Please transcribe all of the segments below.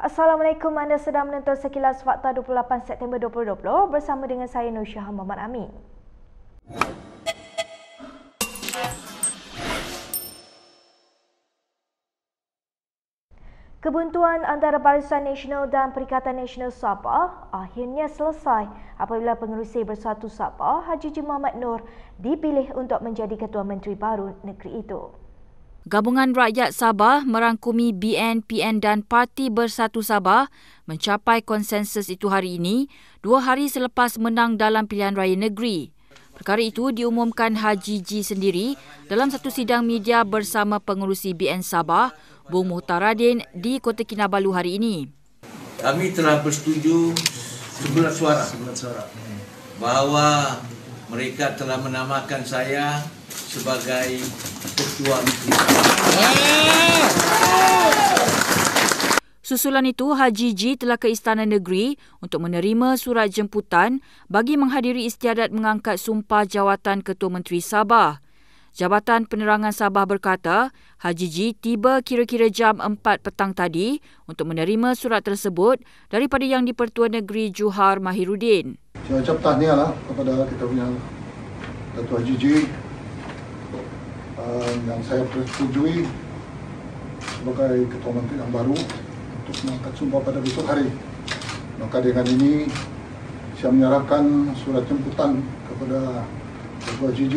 Assalamualaikum, anda sedang menonton Sekilas Fakta 28 September 2020 bersama dengan saya Nur Syah Muhammad Amin. Kebuntuan antara Barisan Nasional dan Perikatan Nasional Sabah akhirnya selesai apabila Pengerusi Bersatu Sabah Haji G. Mohamad Noor dipilih untuk menjadi Ketua Menteri baru negeri itu. Gabungan Rakyat Sabah merangkumi BN, PN dan Parti Bersatu Sabah mencapai konsensus itu hari ini, 2 hari selepas menang dalam pilihan raya negeri. Perkara itu diumumkan Haji G sendiri dalam satu sidang media bersama Pengerusi BN Sabah, Bung Muhtaradin di Kota Kinabalu hari ini. Kami telah bersetuju sebulat suara bahawa mereka telah menamakan saya sebagai Ketua Menteri. Susulan itu, Haji G telah ke Istana Negeri untuk menerima surat jemputan bagi menghadiri istiadat mengangkat sumpah jawatan Ketua Menteri Sabah. Jabatan Penerangan Sabah berkata, Haji G tiba kira-kira jam 4 petang tadi untuk menerima surat tersebut daripada Yang di-Pertua Negeri Johar Mahiruddin. Saya ucap tahniah kepada kita punya Datuk Haji G yang saya persetujui sebagai Ketua Menteri yang baru untuk mengangkat sumpah pada besok hari. Maka dengan ini saya menyerahkan surat jemputan kepada Datuk Haji G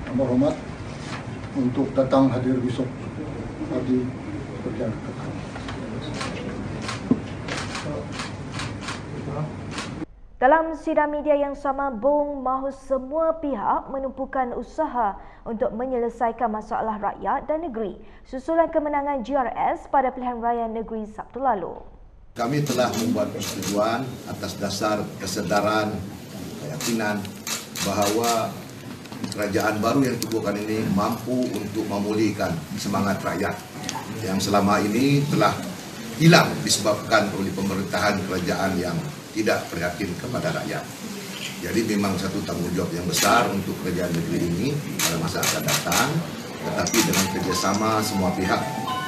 yang berhormat untuk datang hadir besok pagi seperti yang dikatakan. Dalam sidang media yang sama, Bung mahu semua pihak menumpukan usaha untuk menyelesaikan masalah rakyat dan negeri susulan kemenangan GRS pada pilihan raya negeri Sabtu lalu. Kami telah membuat persetujuan atas dasar kesedaran, keyakinan bahawa kerajaan baru yang ditubuhkan ini mampu untuk memulihkan semangat rakyat yang selama ini telah hilang disebabkan oleh pemerintahan kerajaan yang tidak prihatin kepada rakyat. Jadi memang satu tanggungjawab yang besar untuk kerajaan negeri ini pada masa akan datang, tetapi dengan kerjasama semua pihak,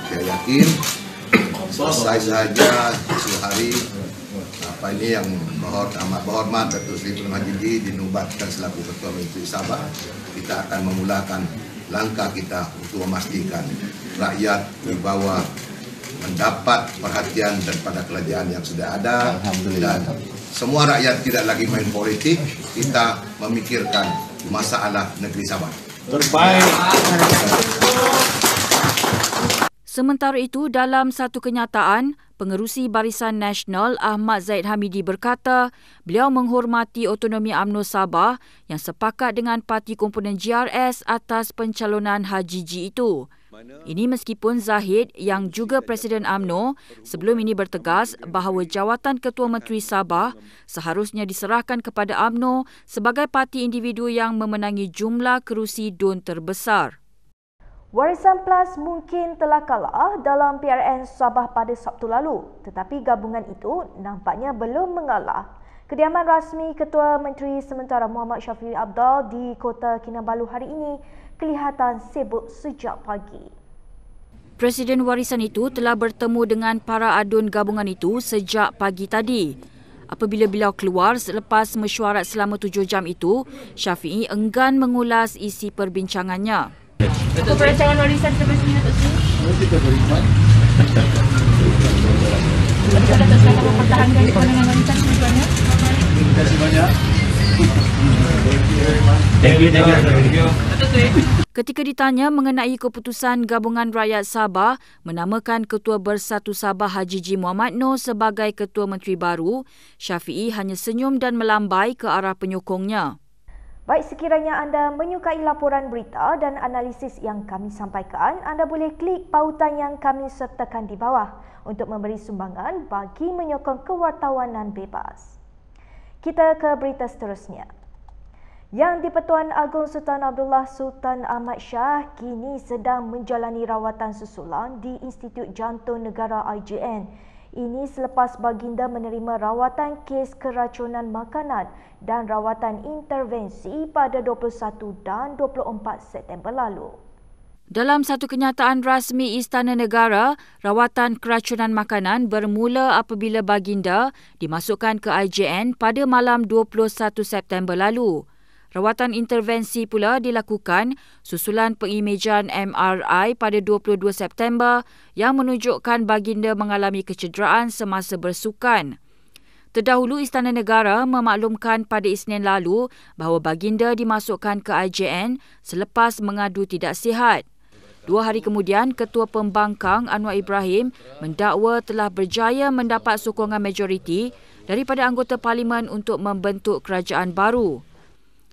saya yakin selesai saja esok hari apa ini yang amat berhormat Datuk Seri Tun Haji G dinubatkan selaku Ketua Menteri Sabah, kita akan memulakan langkah kita untuk memastikan rakyat di bawah mendapat perhatian daripada kerajaan yang sudah ada dan semua rakyat tidak lagi main politik, kita memikirkan masalah negeri Sabah. Terbaik. Sementara itu, dalam satu kenyataan, Pengerusi Barisan Nasional Ahmad Zaid Hamidi berkata beliau menghormati autonomi UMNO Sabah yang sepakat dengan parti komponen GRS atas pencalonan Haji G itu. Ini meskipun Zahid yang juga Presiden UMNO sebelum ini bertegas bahawa jawatan Ketua Menteri Sabah seharusnya diserahkan kepada UMNO sebagai parti individu yang memenangi jumlah kerusi DUN terbesar. Warisan Plus mungkin telah kalah dalam PRN Sabah pada Sabtu lalu, tetapi gabungan itu nampaknya belum mengalah. Kediaman rasmi Ketua Menteri sementara Muhammad Shafie Apdal di Kota Kinabalu hari ini kelihatan sibuk sejak pagi. Presiden warisan itu telah bertemu dengan para adun gabungan itu sejak pagi tadi. Apabila beliau keluar selepas mesyuarat selama 7 jam itu, Shafie enggan mengulas isi perbincangannya. Untuk perancangan warisan sebelum Datuk Seri? Kita beriman. Adakah Datuk Seri akan mempertahankan pandangan warisan tujuannya? Terima kasih banyak. Thank you. Datuk Seri. Ketika ditanya mengenai keputusan Gabungan Rakyat Sabah menamakan Ketua Bersatu Sabah Haji G. Mohamad Noor sebagai Ketua Menteri baru, Shafie hanya senyum dan melambai ke arah penyokongnya. Baik, sekiranya anda menyukai laporan berita dan analisis yang kami sampaikan, anda boleh klik pautan yang kami sertakan di bawah untuk memberi sumbangan bagi menyokong kewartawanan bebas. Kita ke berita seterusnya. Yang di-Pertuan Agong Sultan Abdullah Sultan Ahmad Shah kini sedang menjalani rawatan susulan di Institut Jantung Negara IJN. Ini selepas baginda menerima rawatan kes keracunan makanan dan rawatan intervensi pada 21 dan 24 September lalu. Dalam satu kenyataan rasmi Istana Negara, rawatan keracunan makanan bermula apabila baginda dimasukkan ke IJN pada malam 21 September lalu. Rawatan intervensi pula dilakukan susulan pengimejan MRI pada 22 September yang menunjukkan baginda mengalami kecederaan semasa bersukan. Terdahulu, Istana Negara memaklumkan pada Isnin lalu bahawa baginda dimasukkan ke IJN selepas mengadu tidak sihat. 2 hari kemudian, Ketua Pembangkang Anwar Ibrahim mendakwa telah berjaya mendapat sokongan majoriti daripada anggota Parlimen untuk membentuk kerajaan baru.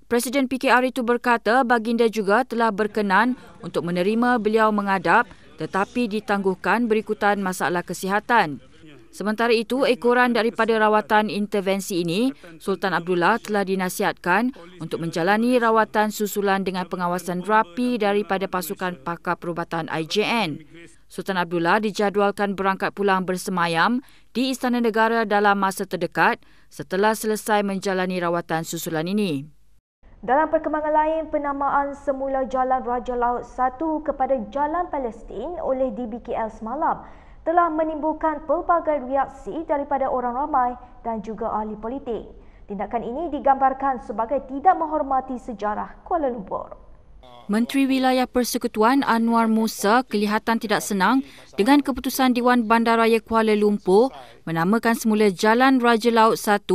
Presiden PKR itu berkata baginda juga telah berkenan untuk menerima beliau menghadap tetapi ditangguhkan berikutan masalah kesihatan. Sementara itu, ekoran daripada rawatan intervensi ini, Sultan Abdullah telah dinasihatkan untuk menjalani rawatan susulan dengan pengawasan rapi daripada pasukan pakar perubatan IJN. Sultan Abdullah dijadualkan berangkat pulang bersemayam di Istana Negara dalam masa terdekat setelah selesai menjalani rawatan susulan ini. Dalam perkembangan lain, penamaan semula Jalan Raja Laut 1 kepada Jalan Palestin oleh DBKL semalam telah menimbulkan pelbagai reaksi daripada orang ramai dan juga ahli politik. Tindakan ini digambarkan sebagai tidak menghormati sejarah Kuala Lumpur. Menteri Wilayah Persekutuan Anwar Musa kelihatan tidak senang dengan keputusan Dewan Bandaraya Kuala Lumpur menamakan semula Jalan Raja Laut 1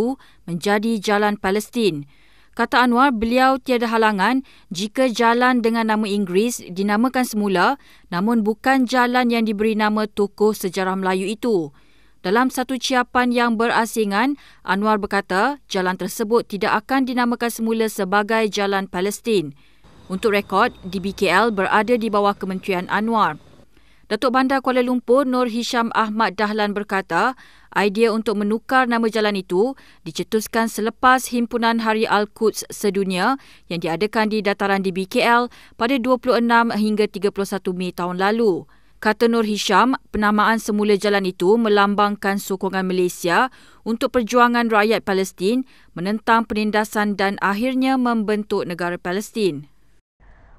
menjadi Jalan Palestin. Kata Anwar, beliau tiada halangan jika jalan dengan nama Inggeris dinamakan semula namun bukan jalan yang diberi nama tokoh sejarah Melayu itu. Dalam satu ciapan yang berasingan, Anwar berkata jalan tersebut tidak akan dinamakan semula sebagai Jalan Palestin. Untuk rekod, DBKL berada di bawah Kementerian Anwar. Datuk Bandar Kuala Lumpur Nur Hisham Ahmad Dahlan berkata, idea untuk menukar nama jalan itu dicetuskan selepas Himpunan Hari Al-Quds Sedunia yang diadakan di dataran DBKL pada 26 hingga 31 Mei tahun lalu. Kata Nur Hisham, penamaan semula jalan itu melambangkan sokongan Malaysia untuk perjuangan rakyat Palestin menentang penindasan dan akhirnya membentuk negara Palestin.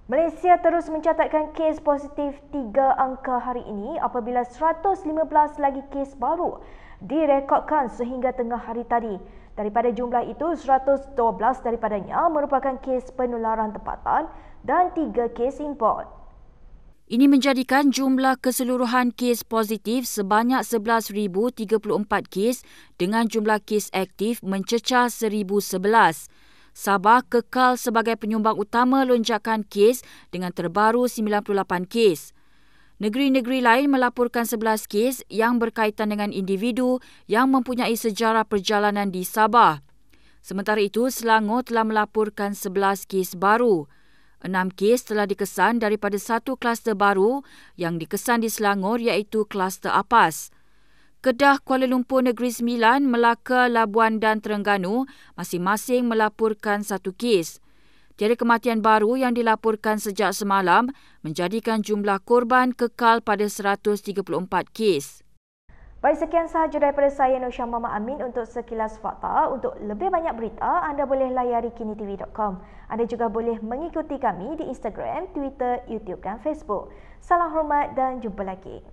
Malaysia terus mencatatkan kes positif 3 angka hari ini apabila 115 lagi kes baru direkodkan sehingga tengah hari tadi. Daripada jumlah itu, 112 daripadanya merupakan kes penularan tempatan dan 3 kes import. Ini menjadikan jumlah keseluruhan kes positif sebanyak 11,034 kes dengan jumlah kes aktif mencecah 1,011. Sabah kekal sebagai penyumbang utama lonjakan kes dengan terbaru 98 kes. Negeri-negeri lain melaporkan 11 kes yang berkaitan dengan individu yang mempunyai sejarah perjalanan di Sabah. Sementara itu, Selangor telah melaporkan 11 kes baru. 6 kes telah dikesan daripada satu kluster baru yang dikesan di Selangor iaitu kluster Apas. Kedah, Kuala Lumpur Negeri Sembilan, Melaka, Labuan dan Terengganu masing-masing melaporkan 1 kes. Tiada kematian baru yang dilaporkan sejak semalam menjadikan jumlah korban kekal pada 134 kes. Baik, sekian sahaja daripada saya Nur Syah Mama Amin untuk sekilas fakta. Untuk lebih banyak berita, anda boleh layari kinitv.com. Anda juga boleh mengikuti kami di Instagram, Twitter, YouTube dan Facebook. Salam hormat dan jumpa lagi.